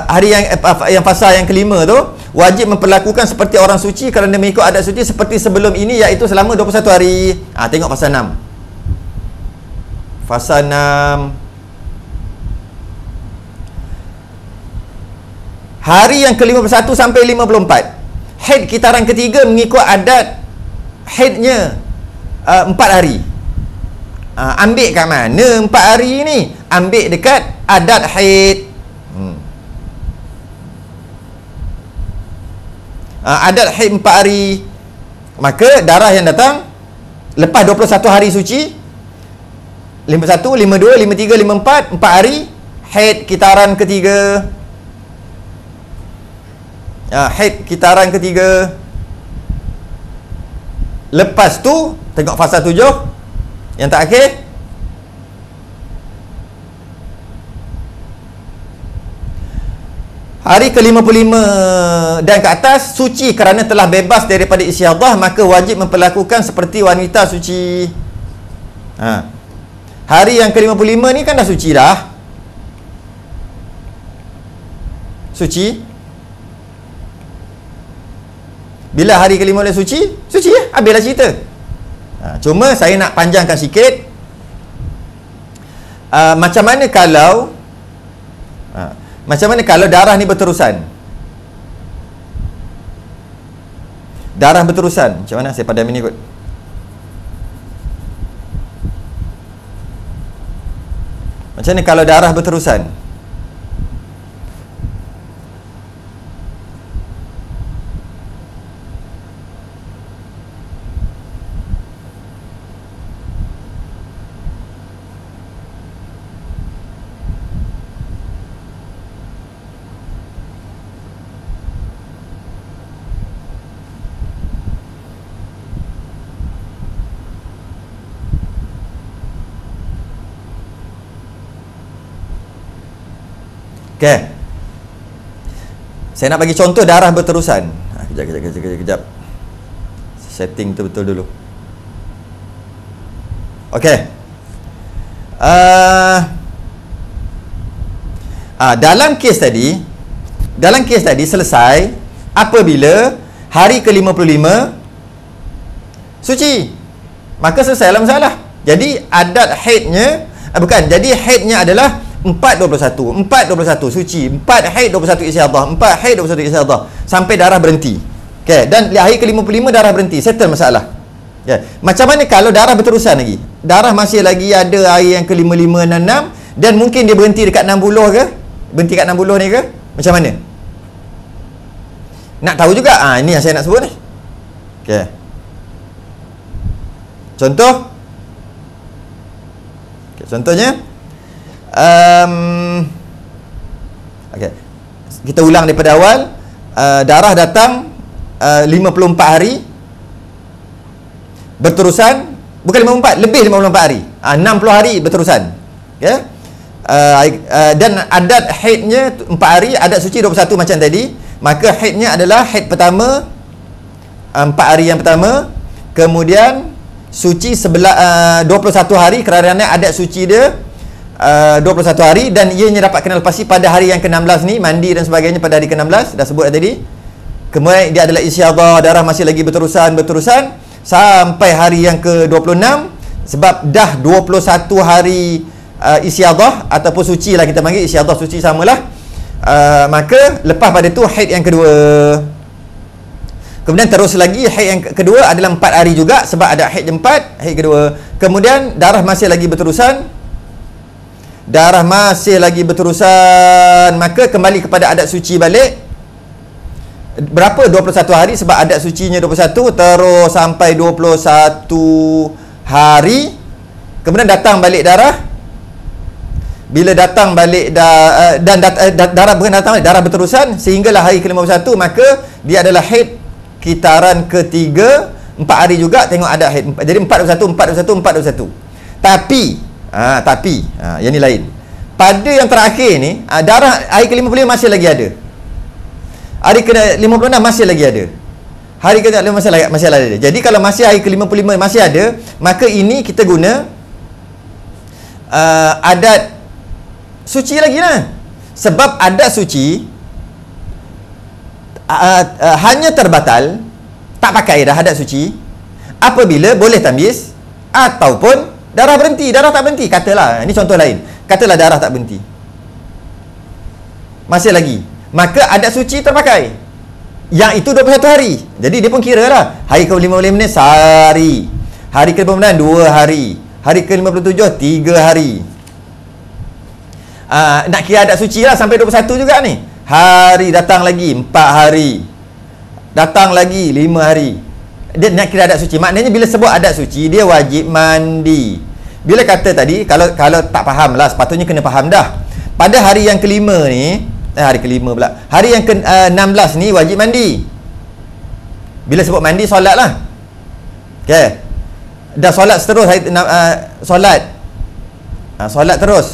Hari yang fasa yang kelima tu wajib memperlakukan seperti orang suci kerana mengikut adat suci seperti sebelum ini, iaitu selama 21 hari. Tengok fasa 6. Fasa 6. Hari yang ke-51 sampai 54. Haid kitaran ketiga mengikut adat haidnya 4 hari. Ambil kat mana 4 hari ni? Ambil dekat adat haid. Adat haid 4 hari. Maka darah yang datang lepas 21 hari suci, 51, 52, 53, 54, 4 hari haid kitaran ketiga. Haid kitaran ketiga. Lepas tu tengok fasa 7 yang terakhir. Hari ke-55 dan ke atas suci kerana telah bebas daripada istihadah, maka wajib memperlakukan seperti wanita suci. Hari yang ke-55 ni kan dah suci dah. Suci. Bila hari ke-15 suci? Suci ya? Habislah cerita. Cuma saya nak panjangkan sikit. Macam mana kalau darah ni berterusan? Darah berterusan. Macam mana? Saya padam ini kot. Macam mana kalau darah berterusan? Okey. Saya nak bagi contoh darah berterusan. Kejap. Setting betul-betul dulu. Okey. Dalam kes tadi selesai apabila hari ke-55 suci. Maka selesailah masalah. Jadi adat haidnya jadi haidnya adalah 4-21 suci, 4 haid 21 istihadah, 4 haid 21 istihadah sampai darah berhenti. Okey, dan hari ke-55 darah berhenti, settle masalah. Macam mana kalau darah berterusan lagi? Darah masih lagi ada hari yang ke-55 dan 6 dan mungkin dia berhenti dekat 60 ke? Berhenti kat 60 ni ke? Macam mana? Nak tahu juga? Ini yang saya nak sebut ni. Okey. Contohnya okay. Kita ulang daripada awal. Darah datang 54 hari berterusan. Bukan 54, lebih 54 hari, 60 hari berterusan. Dan adat haidnya 4 hari, adat suci 21 macam tadi. Maka haidnya adalah haid pertama 4 hari yang pertama, kemudian suci 21 hari kerana adat suci dia 21 hari, dan ianya dapat kenal pasti pada hari yang ke-16 ni, mandi dan sebagainya pada hari ke-16 dah sebut tadi. Kemudian dia adalah istihadah, darah masih lagi berterusan sampai hari yang ke-26, sebab dah 21 hari istihadah ataupun suci lah kita panggil, istihadah suci samalah. Maka lepas pada tu haid yang kedua. Kemudian terus lagi haid yang kedua adalah 4 hari juga, sebab ada haid 4, haid kedua. Kemudian darah masih lagi berterusan darah masih lagi berterusan, maka kembali kepada adat suci balik. Berapa? 21 hari, sebab adat sucinya 21, terus sampai 21 hari, kemudian datang balik darah. Bila datang balik darah bukan datang balik, darah berterusan sehinggalah hari ke-51, maka dia adalah haid kitaran ketiga. 4 hari juga tengok adat haid. Jadi 4 Tapi yang ni lain. Pada yang terakhir ni, darah hari ke-55 masih lagi ada. Hari ke-56 masih lagi ada. Hari ke-56 masih ada. Jadi kalau masih hari ke-55 masih ada, maka ini kita guna adat suci lagi lah. Sebab adat suci hanya terbatal, tak pakai dah adat suci apabila boleh tamyiz ataupun darah berhenti. Darah tak berhenti, katalah, ini contoh lain, katalah darah tak berhenti, masih lagi, maka adat suci terpakai, yang itu 21 hari. Jadi dia pun kira lah, hari ke-55 sehari, hari ke-56 2 hari, hari ke-57 3 hari. Nak kira adat suci lah sampai 21 juga ni. Hari datang lagi 4 hari, datang lagi 5 hari. Dia nak kira adat suci. Maknanya bila sebut adat suci, dia wajib mandi. Bila kata tadi, kalau tak faham lah, sepatutnya kena faham dah. Pada hari yang kelima ni, hari kelima pula, hari yang ke-16 ni wajib mandi. Bila sebut mandi, solat lah. Okay, dah solat terus, solat terus,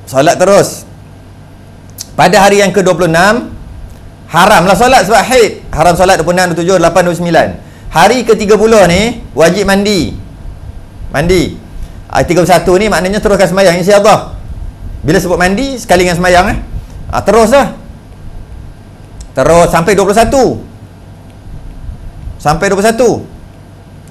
solat terus. Pada hari yang ke-26 haramlah solat sebab haid. Haram solat 26, 27, 28, 29. Hari ke-30 ni wajib mandi. 31 ni maknanya teruskan sembahyang insya-Allah. Bila sebut mandi sekali dengan sembahyang teruslah. Terus sampai 21. Sampai 21.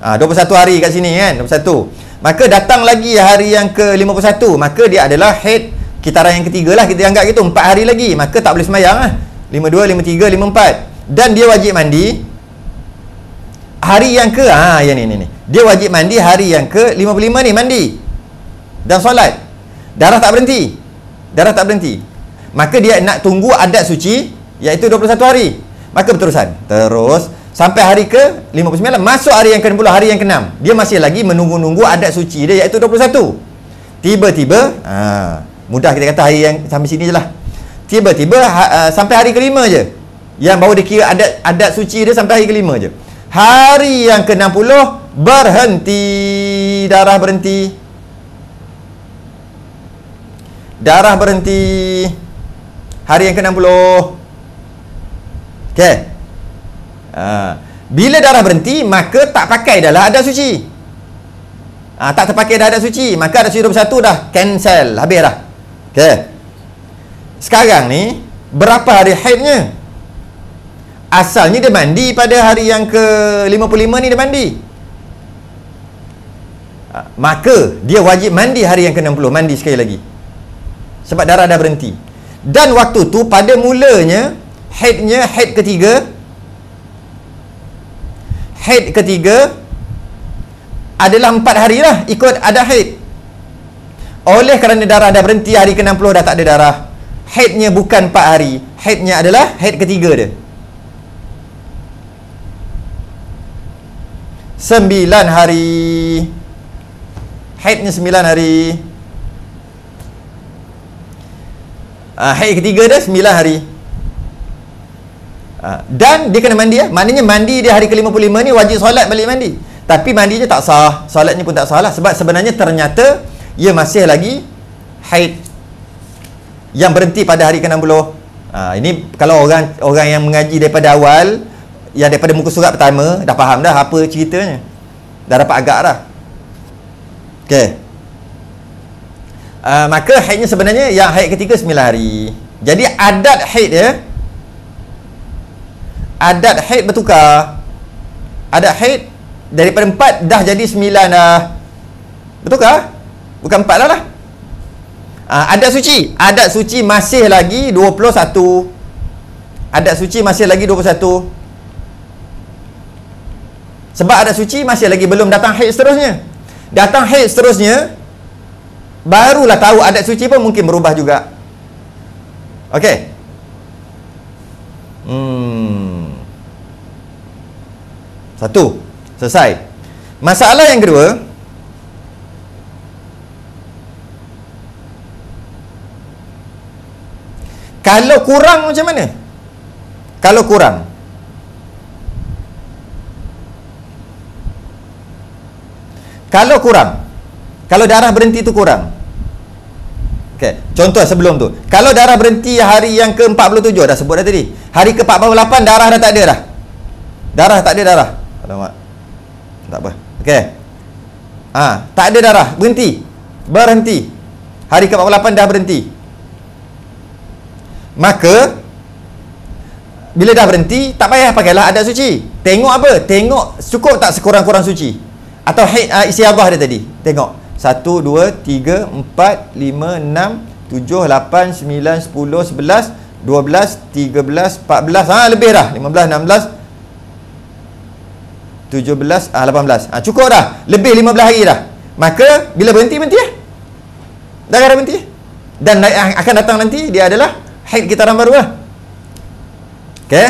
21 hari kat sini kan, 21. Maka datang lagi hari yang ke-51, maka dia adalah haid kitaran yang ketiga lah, kita anggap gitu, 4 hari lagi, maka tak boleh sembahyang lah. 52, 53, 54. Dan dia wajib mandi hari yang ke ni. Dia wajib mandi hari yang ke-55 ni, mandi dan solat. Darah tak berhenti. Maka dia nak tunggu adat suci, iaitu 21 hari. Maka berterusan. Terus sampai hari ke-59, masuk hari yang ke-60, hari yang ke-6. Dia masih lagi menunggu-nunggu adat suci dia, iaitu 21. Tiba-tiba, mudah kita kata hari yang sampai sini je lah. Tiba-tiba sampai hari ke-5 je, yang baru dikira adat suci dia sampai hari ke-5 je. Hari yang ke-60 berhenti, darah berhenti. Hari yang ke-60. Okey. Bila darah berhenti, maka tak pakai dah lah adat suci. Tak terpakai dah adat suci, maka adat suci 21 dah cancel, habis dah. Okey. Sekarang ni berapa hari haidnya? Asalnya dia mandi pada hari yang ke-55 ni, dia mandi. Maka dia wajib mandi hari yang ke-60, mandi sekali lagi. Sebab darah dah berhenti. Dan waktu tu pada mulanya haidnya haid ketiga adalah 4 hari lah, ikut adat haid. Oleh kerana darah dah berhenti, hari ke-60 dah tak ada darah, haidnya bukan 4 hari, haidnya adalah haid ketiga dia. 9 hari. Haidnya 9 hari. Haid ketiga dia 9 hari. Dan dia kena mandi maknanya mandi dia hari ke-55 ni wajib solat balik mandi. Tapi mandinya tak sah, solatnya pun tak sah lah, sebab sebenarnya ternyata ia masih lagi haid yang berhenti pada hari ke-60. Ini kalau orang yang mengaji daripada awal, yang daripada muka surat pertama, dah faham dah apa ceritanya, dah dapat agak dah. Okey. Maka haidnya sebenarnya yang haid ketiga 9 hari. Jadi adat haid bertukar. Adat haid daripada 4 dah jadi 9 dah. Bertukar? Bukan 4 lah. Adat suci masih lagi 21. Adat suci masih lagi 21. Sebab adat suci masih lagi belum datang haid seterusnya. Datang haid seterusnya, barulah tahu adat suci pun mungkin berubah juga. Okey. Satu, selesai. Masalah yang kedua, kalau kurang macam mana? Kalau kurang, kalau darah berhenti tu kurang. Okey, contoh sebelum tu, kalau darah berhenti hari yang ke-47, dah sebut dah tadi. Hari ke-48 darah dah tak ada dah. Darah tak ada darah. Alamak. Tak apa. Okey. Tak ada darah, berhenti. Hari ke-48 dah berhenti. Maka bila dah berhenti, tak payah pakailah adat suci. Tengok apa? Tengok cukup tak sekurang-kurang suci. Atau istiadah dia tadi. Tengok. 1, 2, 3, 4, 5, 6, 7, 8, 9, 10, 11, 12, 13, 14. Lebih dah. 15, 16, 17, 18. Cukup dah. Lebih 15 hari dah. Maka bila berhenti lah. Darah dah berhenti. Dan akan datang nanti dia adalah haid kita orang baru lah. Okey.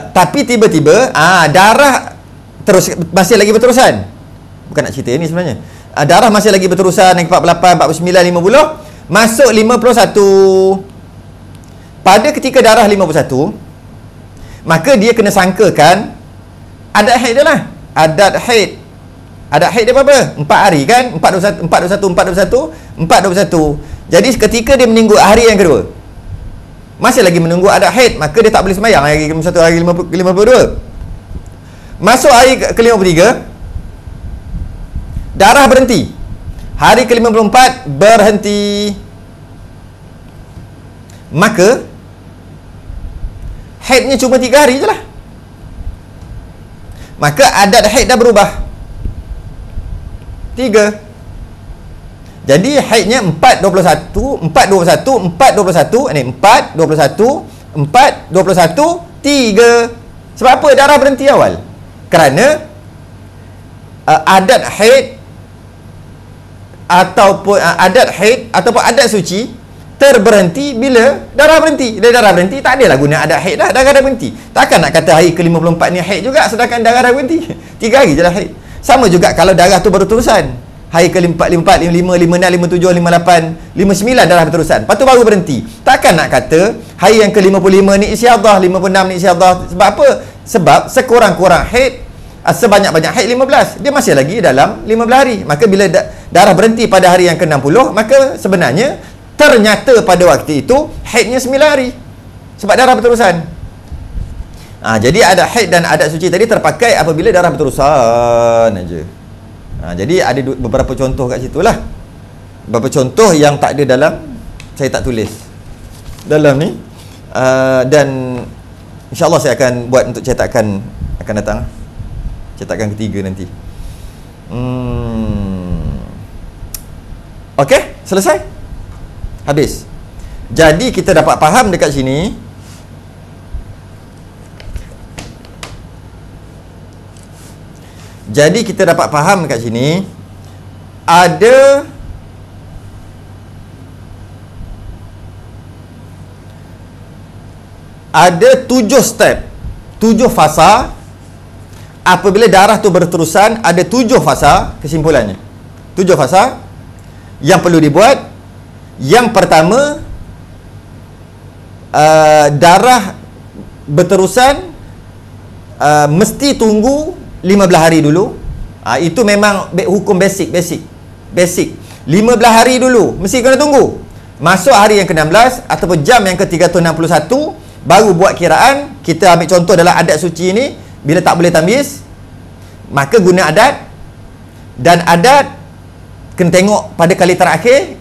Tapi tiba-tiba darah terus masih lagi berterusan. Bukan nak cerita ni sebenarnya. Darah masih lagi berterusan yang 48, 49, 50, masuk 51. Pada ketika darah 51, maka dia kena sangkakan adat haid dia lah. Adat haid dia berapa? 4 hari kan? 4, 21. Jadi ketika dia menunggu hari yang kedua, masih lagi menunggu adat haid, maka dia tak boleh sembahyang hari ke-51, hari ke-52. Masuk hari ke-53, darah berhenti. Hari ke-54 berhenti. Maka haidnya cuma 3 hari je lah. Maka adat haid dah berubah 3. Jadi haidnya 4, 21, 4, 21, 4, 21. Ini 4, 21, 4, 21, 3. Sebab apa darah berhenti awal? Kerana adat haid ataupun adat suci terberhenti bila darah berhenti. Bila darah berhenti, tak adalah guna adat haid dah. Darah dah berhenti. Takkan nak kata hari ke-54 ni haid juga, sedangkan darah dah berhenti. 3 hari je lah haid. Sama juga kalau darah tu berterusan. Hari ke-54, 55, 56, 57, 58, 59 darah berterusan. Lepas tu baru berhenti. Takkan nak kata hari yang ke-55 ni istiadah, 56 ni istiadah. Sebab apa? Sebab sekurang-kurang haid, sebanyak-banyak haid 15. Dia masih lagi dalam 15 hari. Maka bila darah berhenti pada hari yang ke-60, maka sebenarnya ternyata pada waktu itu haidnya 9 hari. Sebab darah berterusan. Jadi adat haid dan adat suci tadi terpakai apabila darah berterusan aja. Jadi ada beberapa contoh kat situ lah. Beberapa contoh yang tak ada dalam, saya tak tulis dalam ni. Dan insyaAllah saya akan buat untuk cetakan akan datang. Cetakan ketiga nanti. Okey, selesai. Habis. Jadi kita dapat faham dekat sini, ada ada 7 step, 7 fasa. Apabila darah tu berterusan, ada 7 fasa kesimpulannya. 7 fasa yang perlu dibuat. Yang pertama, darah berterusan mesti tunggu 15 hari dulu. Itu memang hukum basic. 15 hari dulu mesti kena tunggu. Masuk hari yang ke-16 ataupun jam yang ke-361 baru buat kiraan. Kita ambil contoh dalam adat suci ni, bila tak boleh tamyiz, maka guna adat. Dan adat kena tengok pada kali terakhir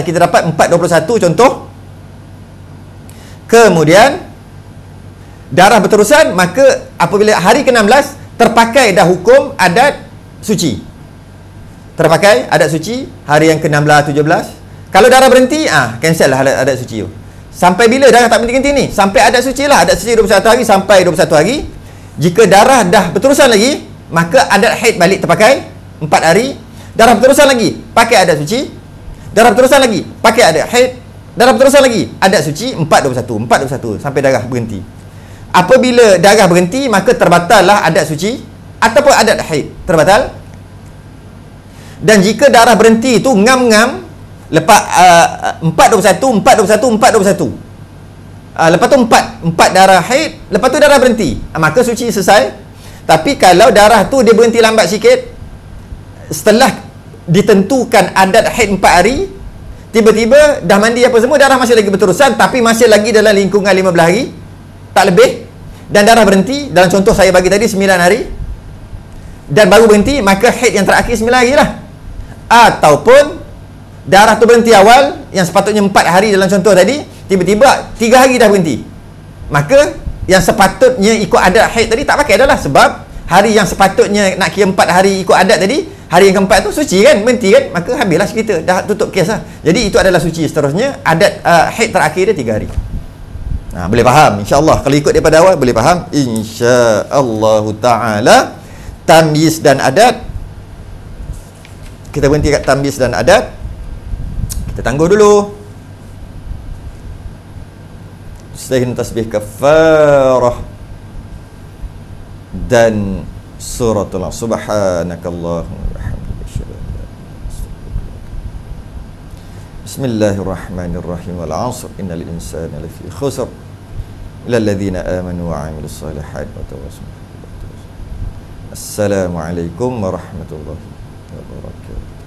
kita dapat 4.21 contoh. Kemudian darah berterusan, maka apabila hari ke-16 terpakai dah hukum adat suci. Terpakai adat suci hari yang ke-16, 17. Kalau darah berhenti, cancel lah adat suci tu. Sampai bila darah tak berhenti ni? Sampai adat suci lah. Adat suci 21 hari sampai 21 hari. Jika darah dah berterusan lagi, maka adat haid balik terpakai 4 hari. Darah berterusan lagi, pakai adat suci. Darah berterusan lagi, pakai adat haid. Darah berterusan lagi, adat suci 4-21 sampai darah berhenti. Apabila darah berhenti, maka terbatallah adat suci ataupun adat haid, terbatal. Dan jika darah berhenti itu ngam-ngam lepas 4-21, lepas tu 4 darah haid, lepas tu darah berhenti, maka suci selesai. Tapi kalau darah tu dia berhenti lambat sikit, setelah ditentukan adat haid 4 hari, tiba-tiba dah mandi apa semua, darah masih lagi berterusan tapi masih lagi dalam lingkungan 15 hari, tak lebih, dan darah berhenti, dalam contoh saya bagi tadi 9 hari, dan baru berhenti, maka haid yang terakhir 9 hari lah. Ataupun darah tu berhenti awal, yang sepatutnya 4 hari dalam contoh tadi, tiba-tiba 3 hari dah berhenti, maka yang sepatutnya ikut adat haid tadi tak pakai dah lah. Sebab hari yang sepatutnya nak kira 4 hari ikut adat tadi, hari yang keempat tu suci kan, berhenti kan, maka habislah cerita, dah tutup kes lah. Jadi itu adalah suci. Seterusnya adat haid terakhir dia 3 hari. Boleh faham insya-Allah. Kalau ikut daripada awal boleh faham insya-Allah taala. Tamyiz dan adat, kita berhenti kat tamyiz dan adat. Kita tangguh dulu. Selain tasbih kafarah dan suratul subhanakallahumma wa bihamdika. Bismillahirrahmanirrahim. Wal 'asr innal insana lafi khusr illa alladhina amanu wa 'amilus salihati wa tawassaw. Assalamualaikum warahmatullahi wabarakatuh.